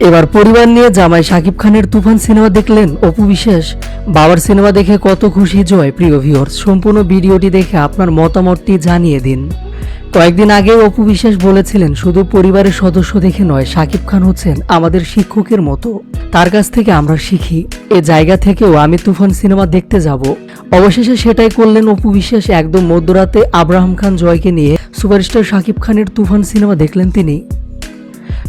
এবার পরিবার নিয়ে জামাই শাকিব খানের তুফান সিনেমা দেখলেন অপু বিশ্বাস। বাবার সিনেমা দেখে কত খুশি জয়। প্রিয় ভিউয়ার্স, সম্পূর্ণ ভিডিওটি দেখে আপনার মতামতটি জানিয়ে দিন। কয়েকদিন আগে অপু বিশ্বাস বলেছিলেন, শুধু পরিবারের সদস্য দেখে নয়, শাকিব খান হচ্ছেন আমাদের শিক্ষকের মতো, তার কাছ থেকে আমরা শিখি। এ জায়গা থেকেও আমি তুফান সিনেমা দেখতে যাব। অবশেষে সেটাই করলেন অপু বিশ্বাস। একদম মধ্যরাতে আব্রাহাম খান জয়কে নিয়ে সুপারস্টার শাকিব খানের তুফান সিনেমা দেখলেন তিনি।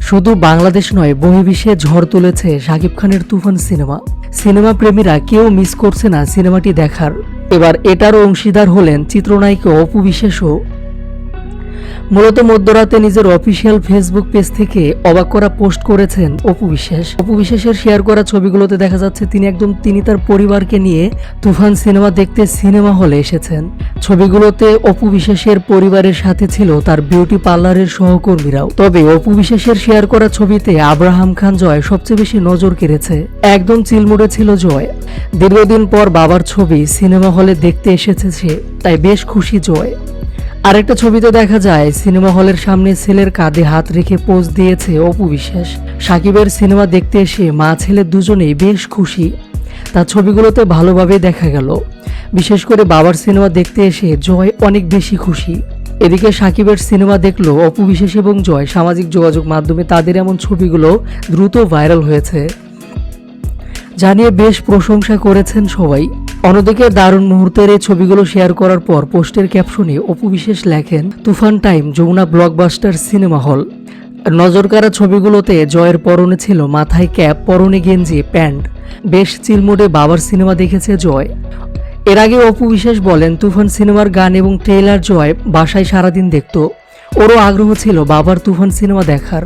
শুধু বাংলাদেশ নয়, বহির্বিশ্বে ঝড় তুলেছে শাকিব খানের তুফান সিনেমা। সিনেমা প্রেমীরা কেউ মিস করছে না সিনেমাটি দেখার। এবার এটারও অংশীদার হলেন চিত্রনায়িকা অপু বিশ্বাসও। মূলত মধ্যরাতে নিজের অফিসিয়াল ফেসবুক পেজ থেকে অবাক করা পোস্ট করেছেন অপু বিশ্বাস। অপু বিশ্বাসের শেয়ার করা ছবিগুলোতে দেখা যাচ্ছে তিনি তার পরিবারকে নিয়ে তুফান সিনেমা দেখতে সিনেমা হলে এসেছেন। ছবিগুলোতে অপু বিশ্বাসের পরিবারের সাথে ছিল তার বিউটি পার্লারের সহকর্মীরাও। তবে অপু বিশ্বাসের শেয়ার করা ছবিতে আব্রাহাম খান জয় সবচেয়ে বেশি নজর কেড়েছে। একদম চিলমুড়ে ছিল জয়। দীর্ঘদিন পর বাবার ছবি সিনেমা হলে দেখতে এসেছে সে, তাই বেশ খুশি জয়। আরেকটা ছবিতে দেখা যায় সিনেমা হলের সামনে ছেলের কাঁধে হাত রেখে পোজ দিয়েছে অপু বিশ্বাস। সাকিবের সিনেমা দেখতে এসে মা ছেলে দুজনেই বেশ খুশি। তার ছবিগুলোতে ভালোভাবে দেখা গেল। বিশেষ করে বাবার সিনেমা দেখতে এসে জয় অনেক বেশি খুশি। এদিকে সাকিবের সিনেমা দেখলো অপু বিশ্বাস এবং জয়। সামাজিক যোগাযোগ মাধ্যমে তাদের এমন ছবিগুলো দ্রুত ভাইরাল হয়েছে, জানিয়ে বেশ প্রশংসা করেছেন সবাই। অন্যদিকে দারুণ মুহূর্তের এই ছবিগুলো শেয়ার করার পর পোস্টের ক্যাপশনে অপু বিশ্বাস লেখেন, Toofan time, Jamuna blockbuster cinema hall. নজরকাড়া ছবিগুলোতে জয়ের পরনে ছিল মাথায় ক্যাপ, পরনে গেঞ্জি, প্যান্ট। বেশ চিলমুডে বাবার সিনেমা দেখেছে জয়। এর আগে অপু বিশ্বাস বলেন, তুফান সিনেমার গান এবং ট্রেইলার জয় বাসায় সারাদিন দেখত। ওরও আগ্রহ ছিল বাবার তুফান সিনেমা দেখার।